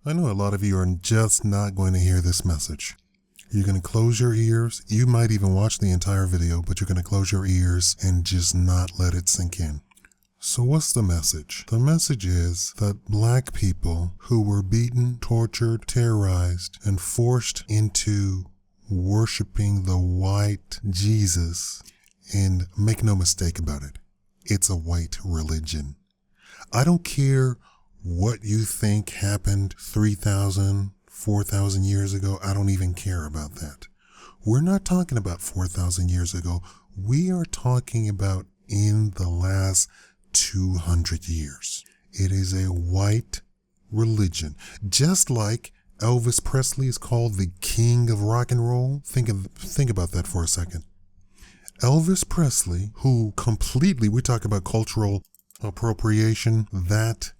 I know a lot of you are just not going to hear this message. You're going to close your ears. You might even watch the entire video, but you're going to close your ears and just not let it sink in. So what's the message? The message is that black people who were beaten, tortured, terrorized, and forced into worshiping the white Jesus, and make no mistake about it, it's a white religion. I don't care what you think happened 3,000, 4,000 years ago. I don't even care about that. We're not talking about 4,000 years ago. We are talking about in the last 200 years. It is a white religion. Just like Elvis Presley is called the king of rock and roll. Think about that for a second. Elvis Presley, who completely, we talk about cultural appropriation, that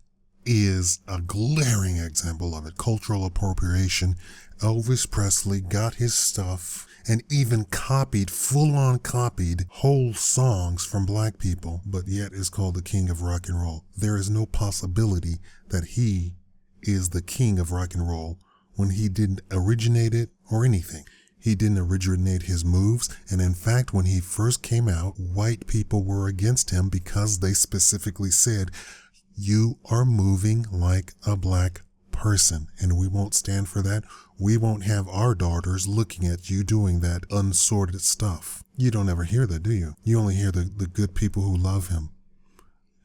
is a glaring example of it. Cultural appropriation. Elvis Presley got his stuff and even full-on copied whole songs from black people, but yet is called the king of rock and roll. There is no possibility that he is the king of rock and roll when he didn't originate it or anything. He didn't originate his moves, and in fact, when he first came out, white people were against him because they specifically said, "You are moving like a black person, and we won't stand for that. We won't have our daughters looking at you doing that unsorted stuff." You don't ever hear that, do you? You only hear the good people who love him.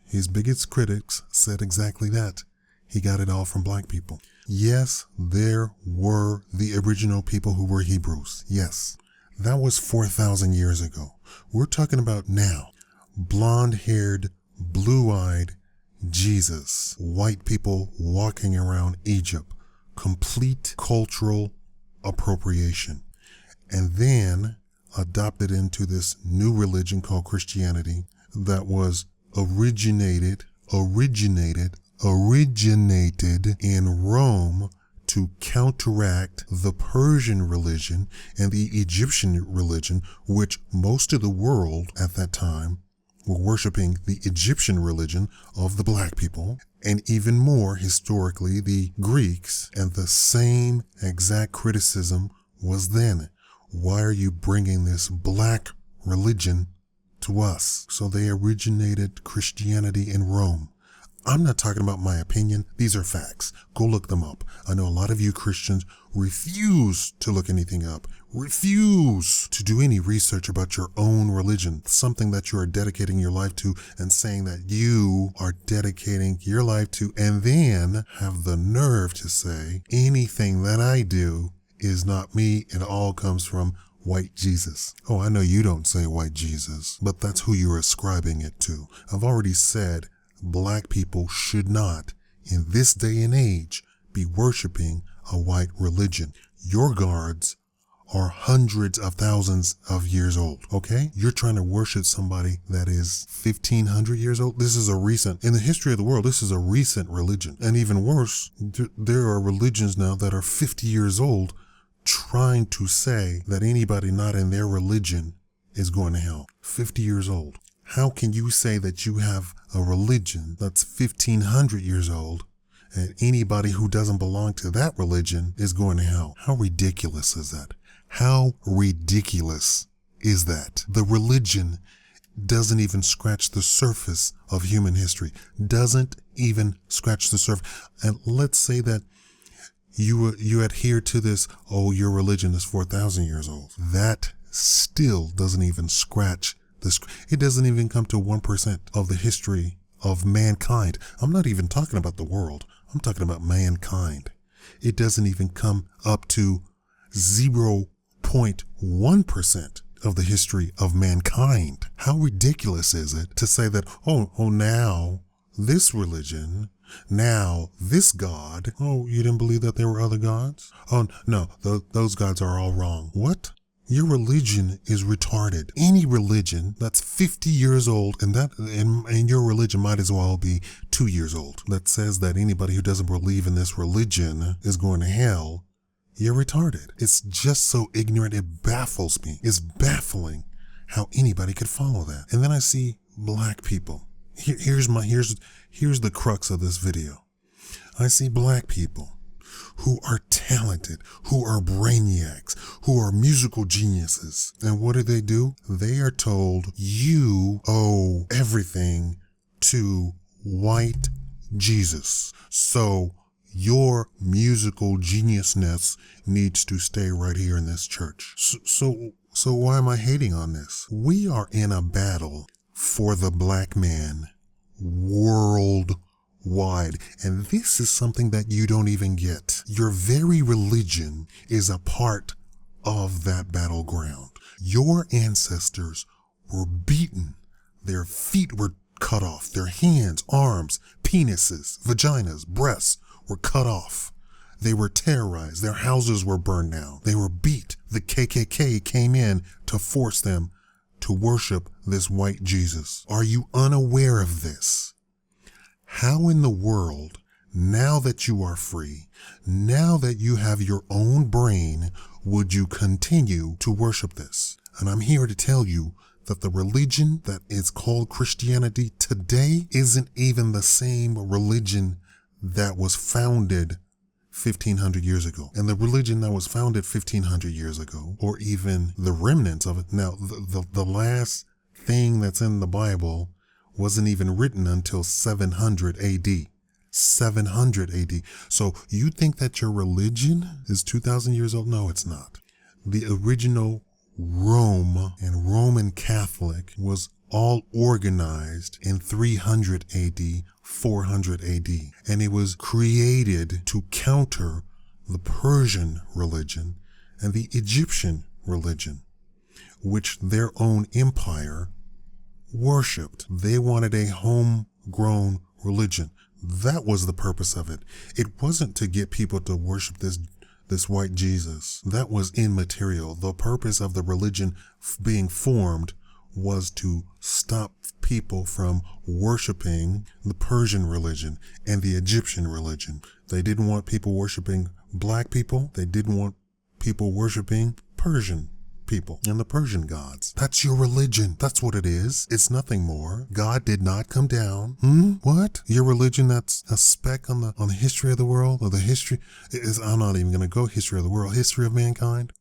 His biggest critics said exactly that. He got it all from black people. Yes, there were the original people who were Hebrews. Yes, that was 4,000 years ago. We're talking about now. Blonde-haired, blue-eyed Jesus. White people walking around Egypt. Complete cultural appropriation. And then adopted into this new religion called Christianity that was originated in Rome to counteract the Persian religion and the Egyptian religion, which most of the world at that time were worshiping the Egyptian religion of the black people, and even more historically, the Greeks. And the same exact criticism was then. Why are you bringing this black religion to us? So they originated Christianity in Rome. I'm not talking about my opinion. These are facts. Go look them up. I know a lot of you Christians refuse to look anything up, refuse to do any research about your own religion, something that you are dedicating your life to and saying that you are dedicating your life to, and then have the nerve to say anything that I do is not me. It all comes from white Jesus. Oh, I know you don't say white Jesus, but that's who you're ascribing it to. I've already said black people should not, in this day and age, be worshiping a white religion. Your gods are hundreds of thousands of years old, okay? You're trying to worship somebody that is 1,500 years old. This is in the history of the world, this is a recent religion. And even worse, there are religions now that are 50 years old trying to say that anybody not in their religion is going to hell. 50 years old. How can you say that you have a religion that's 1,500 years old and anybody who doesn't belong to that religion is going to hell? How ridiculous is that? How ridiculous is that? The religion doesn't even scratch the surface of human history. Doesn't even scratch the surface. And let's say that you adhere to this, oh, your religion is 4,000 years old. That still doesn't even scratch it doesn't even come to 1% of the history of mankind. I'm not even talking about the world. I'm talking about mankind. It doesn't even come up to 0.1% of the history of mankind. How ridiculous is it to say that, oh, now this religion, now this God, oh, you didn't believe that there were other gods? Oh, no, those gods are all wrong. What? Your religion is retarded. Any religion that's 50 years old, and your religion might as well be 2 years old, that says that anybody who doesn't believe in this religion is going to hell, you're retarded. It's just so ignorant, it baffles me. It's baffling how anybody could follow that. And then I see black people. Here's the crux of this video. I see black people who are talented, who are brainiacs, who are musical geniuses. And what do? They are told, you owe everything to white Jesus. So your musical geniusness needs to stay right here in this church. So why am I hating on this? We are in a battle for the black man worldwide. And this is something that you don't even get. Your very religion is a part of that battleground. Your ancestors were beaten. Their feet were cut off. Their hands, arms, penises, vaginas, breasts were cut off. They were terrorized. Their houses were burned down. They were beat. The KKK came in to force them to worship this white Jesus. Are you unaware of this? How in the world, now that you are free, now that you have your own brain, would you continue to worship this? And I'm here to tell you that the religion that is called Christianity today isn't even the same religion that was founded 1,500 years ago. And the religion that was founded 1,500 years ago, or even the remnants of it. Now, the last thing that's in the Bible wasn't even written until 700 AD. 700 AD. So you think that your religion is 2,000 years old? No, it's not. The original Rome and Roman Catholic was all organized in 300 AD, 400 AD. And it was created to counter the Persian religion and the Egyptian religion, which their own empire worshipped. They wanted a homegrown religion. That was the purpose of it. It wasn't to get people to worship this white Jesus. That was immaterial. The purpose of the religion being formed was to stop people from worshiping the Persian religion and the Egyptian religion. They didn't want people worshiping black people. They didn't want people worshiping Persian people and the Persian gods. That's your religion. That's what it is. It's nothing more. God did not come down. What? Your religion that's a speck on the history of the world, or the history is, I'm not even going to go history of the world, history of mankind.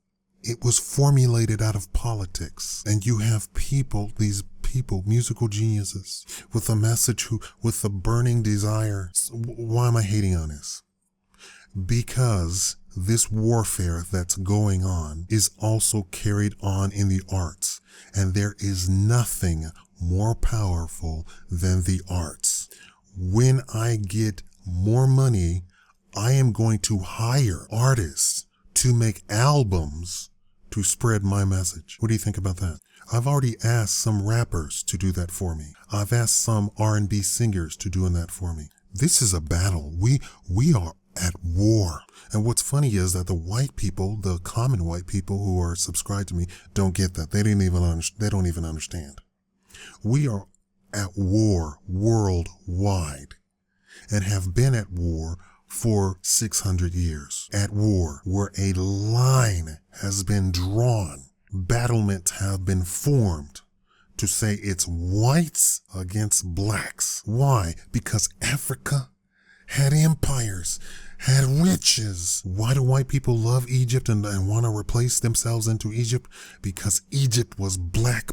It was formulated out of politics. And you have people, these people, musical geniuses, with a message, with a burning desire. Why am I hating on this? Because this warfare that's going on is also carried on in the arts. And there is nothing more powerful than the arts. When I get more money, I am going to hire artists to make albums to spread my message. What do you think about that? I've already asked some rappers to do that for me. I've asked some R&B singers to do that for me. This is a battle. We are at war. And what's funny is that the white people, the common white people who are subscribed to me, don't get that. They don't even understand. We are at war worldwide and have been at war for 600 years. At war, where a line has been drawn, battlements have been formed to say it's whites against blacks. Why? Because Africa had empires, had riches. Why do white people love Egypt and want to replace themselves into Egypt? Because Egypt was black,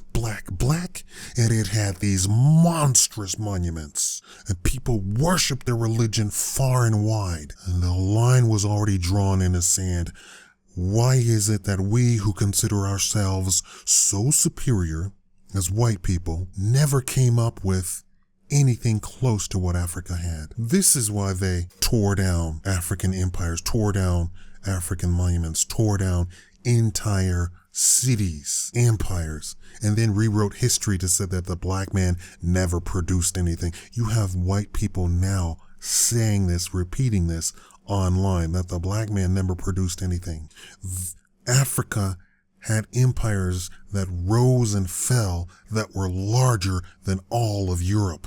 and it had these monstrous monuments. And people worshiped their religion far and wide. And the line was already drawn in the sand. Why is it that we who consider ourselves so superior as white people never came up with anything close to what Africa had? This is why they tore down African empires, tore down African monuments, tore down entire cities, empires, and then rewrote history to say that the black man never produced anything. You have white people now saying this, repeating this online, that the black man never produced anything. Africa had empires that rose and fell that were larger than all of Europe.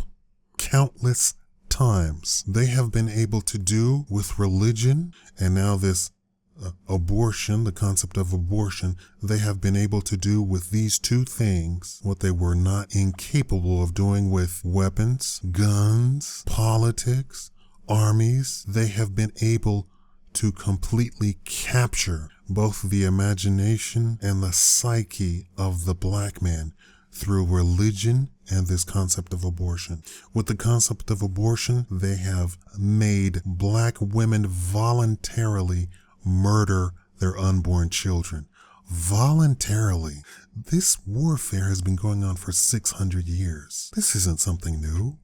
Countless times they have been able to do with religion, and now this abortion, the concept of abortion, they have been able to do with these two things what they were not incapable of doing with weapons, guns, politics, armies. They have been able to completely capture both the imagination and the psyche of the black man through religion and this concept of abortion. With the concept of abortion, they have made black women voluntarily murder their unborn children. Voluntarily. This warfare has been going on for 600 years. This isn't something new.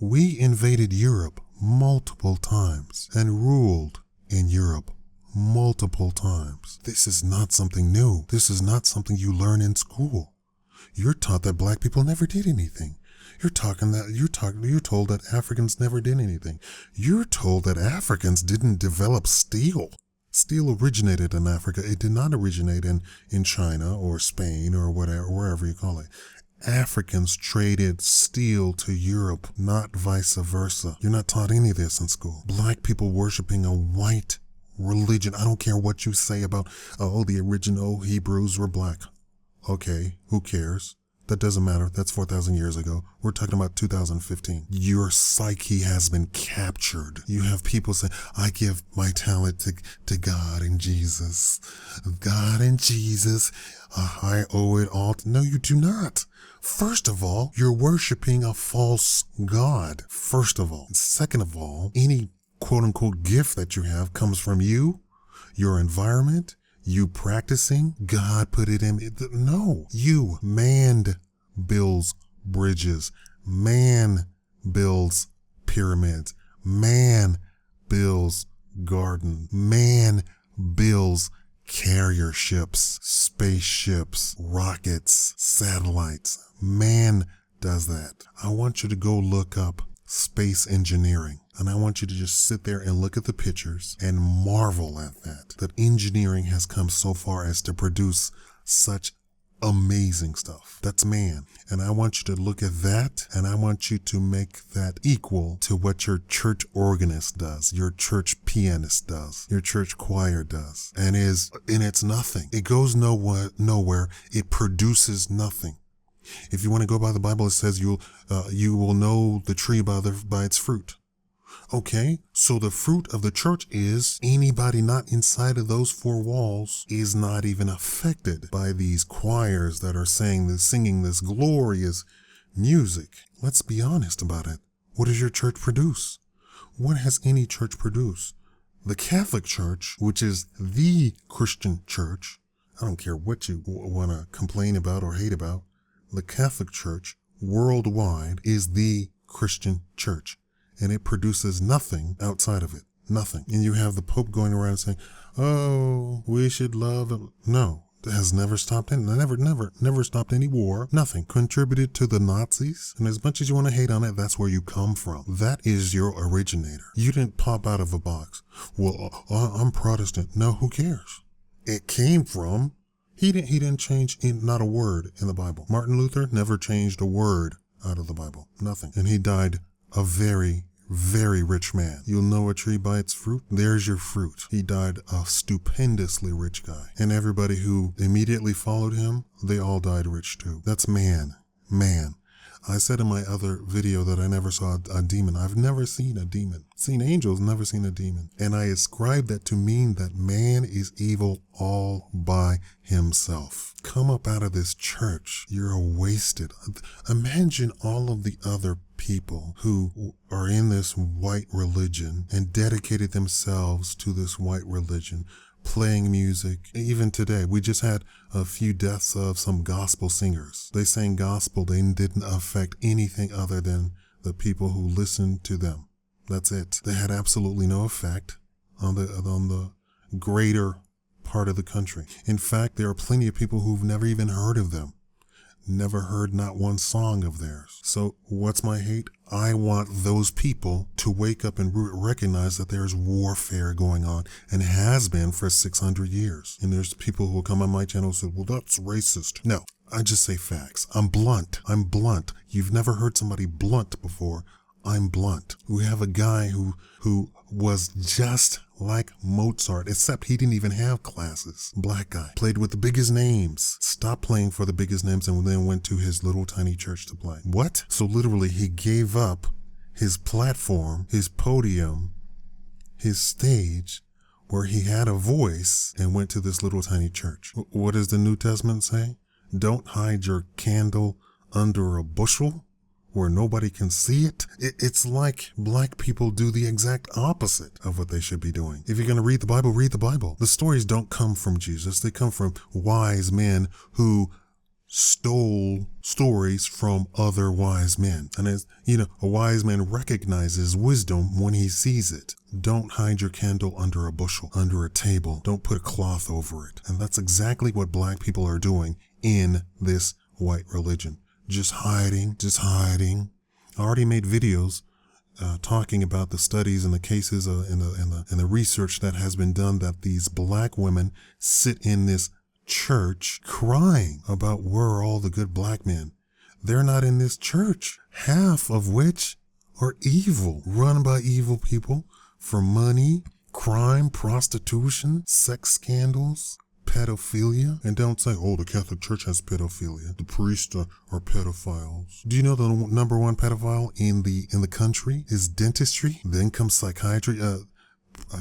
We invaded Europe multiple times and ruled in Europe multiple times. This is not something new. This is not something you learn in school. You're taught that black people never did anything. You're told that Africans never did anything. You're told that Africans didn't develop steel. Steel originated in Africa. It did not originate in China or Spain or whatever, wherever you call it. Africans traded steel to Europe, not vice versa. You're not taught any of this in school. Black people worshiping a white religion. I don't care what you say about, the original Hebrews were black. Okay, who cares? That doesn't matter. That's 4,000 years ago. We're talking about 2015. Your psyche has been captured. You have people say, I give my talent to God and Jesus. God and Jesus, I owe it all. No, you do not. First of all, you're worshiping a false God. First of all. Second of all, any quote unquote gift that you have comes from you, your environment, you practicing. God put it in. No, man builds bridges. Man builds pyramids. Man builds gardens. Man builds carrier ships, spaceships, rockets, satellites. Man does that. I want you to go look up space engineering. And I want you to just sit there and look at the pictures and marvel at that engineering has come so far as to produce such amazing stuff. That's man. And I want you to look at that, and I want you to make that equal to what your church organist does, your church pianist does, your church choir does, and it's nothing. It goes nowhere. It produces nothing. If you want to go by the Bible, it says you will know the tree by its fruit. Okay, so the fruit of the church is anybody not inside of those four walls is not even affected by these choirs that are singing this glorious music. Let's be honest about it. What does your church produce? What has any church produced? The Catholic Church, which is the Christian church, I don't care what you want to complain about or hate about, the Catholic Church worldwide is the Christian church. And it produces nothing outside of it. Nothing. And you have the Pope going around saying, oh, we should love him. No, it has never stopped never stopped any war. Nothing. Contributed to the Nazis. And as much as you want to hate on it, that's where you come from. That is your originator. You didn't pop out of a box. Well, I'm Protestant. No, who cares? It came from, he didn't change not a word in the Bible. Martin Luther never changed a word out of the Bible. Nothing. And he died a very, very rich man. You'll know a tree by its fruit. There's your fruit. He died a stupendously rich guy. And everybody who immediately followed him, they all died rich too. That's man. Man. I said in my other video that I never saw a demon. I've never seen a demon. Seen angels, never seen a demon. And I ascribe that to mean that man is evil all by himself. Come up out of this church. You're wasted. Imagine all of the other people who are in this white religion and dedicated themselves to this white religion, playing music. Even today, we just had a few deaths of some gospel singers. They sang gospel. They didn't affect anything other than the people who listened to them. That's it. They had absolutely no effect on the greater part of the country. In fact, there are plenty of people who've never even heard of them. Never heard not one song of theirs. So what's my hate? I want those people to wake up and recognize that there's warfare going on and has been for 600 years. And there's people who will come on my channel and say, well, that's racist. No, I just say facts. I'm blunt. You've never heard somebody blunt before. I'm blunt. We have a guy who was just like Mozart, except he didn't even have classes. Black guy. Played with the biggest names. Stopped playing for the biggest names and then went to his little tiny church to play. What? So literally he gave up his platform, his podium, his stage where he had a voice and went to this little tiny church. What does the New Testament say? Don't hide your candle under a bushel where nobody can see it. It's like black people do the exact opposite of what they should be doing. If you're going to read the Bible, read the Bible. The stories don't come from Jesus. They come from wise men who stole stories from other wise men. And as you know, a wise man recognizes wisdom when he sees it. Don't hide your candle under a bushel, under a table. Don't put a cloth over it. And that's exactly what black people are doing in this white religion. Just hiding. I already made videos talking about the studies and the cases and the research that has been done that these black women sit in this church crying about where are all the good black men. They're not in this church, half of which are evil, run by evil people for money, crime, prostitution, sex scandals, pedophilia. And don't say, oh, the Catholic Church has pedophilia. The priests are pedophiles. Do you know the number one pedophile in the country is dentistry? Then comes psychiatry.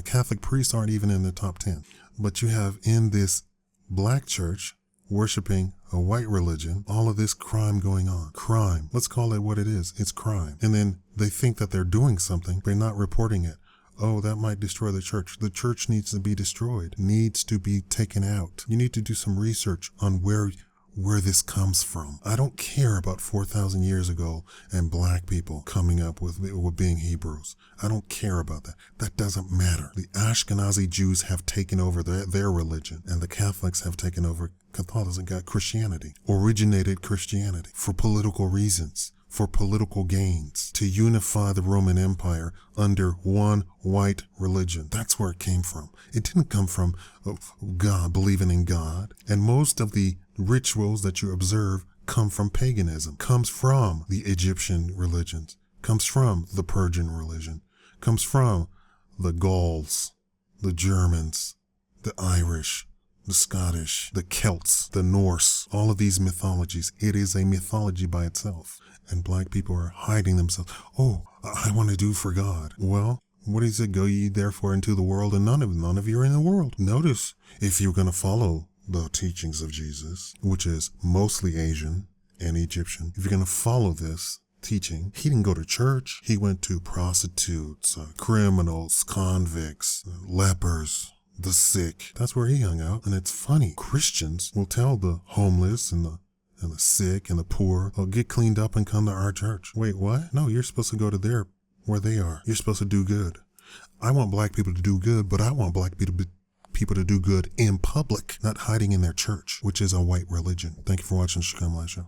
Catholic priests aren't even in the top 10. But you have in this black church worshiping a white religion, all of this crime going on. Crime. Let's call it what it is. It's crime. And then they think that they're doing something. They're not reporting it. Oh, that might destroy the church. The church needs to be destroyed, needs to be taken out. You need to do some research on where this comes from. I don't care about 4,000 years ago and black people coming up with being Hebrews. I don't care about that. That doesn't matter. The Ashkenazi Jews have taken over their religion, and the Catholics have taken over Catholicism, got Christianity, originated Christianity for political reasons, for political gains, to unify the Roman Empire under one white religion. That's where it came from. It didn't come from God, believing in God. And most of the rituals that you observe come from paganism, comes from the Egyptian religions, comes from the Persian religion, comes from the Gauls, the Germans, the Irish, the Scottish, the Celts, the Norse, all of these mythologies. It is a mythology by itself. And black people are hiding themselves. Oh, I want to do for God. Well, what does it? Go ye therefore into the world, and none of you are in the world. Notice, if you're going to follow the teachings of Jesus, which is mostly Asian and Egyptian, if you're going to follow this teaching, he didn't go to church. He went to prostitutes, criminals, convicts, lepers, the sick. That's where he hung out. And it's funny. Christians will tell the homeless and the sick and the poor, oh, get cleaned up and come to our church. Wait, what? No, you're supposed to go to where they are. You're supposed to do good. I want black people to do good, but I want black people to do good in public, not hiding in their church, which is a white religion. Thank you for watching Shakaama Show.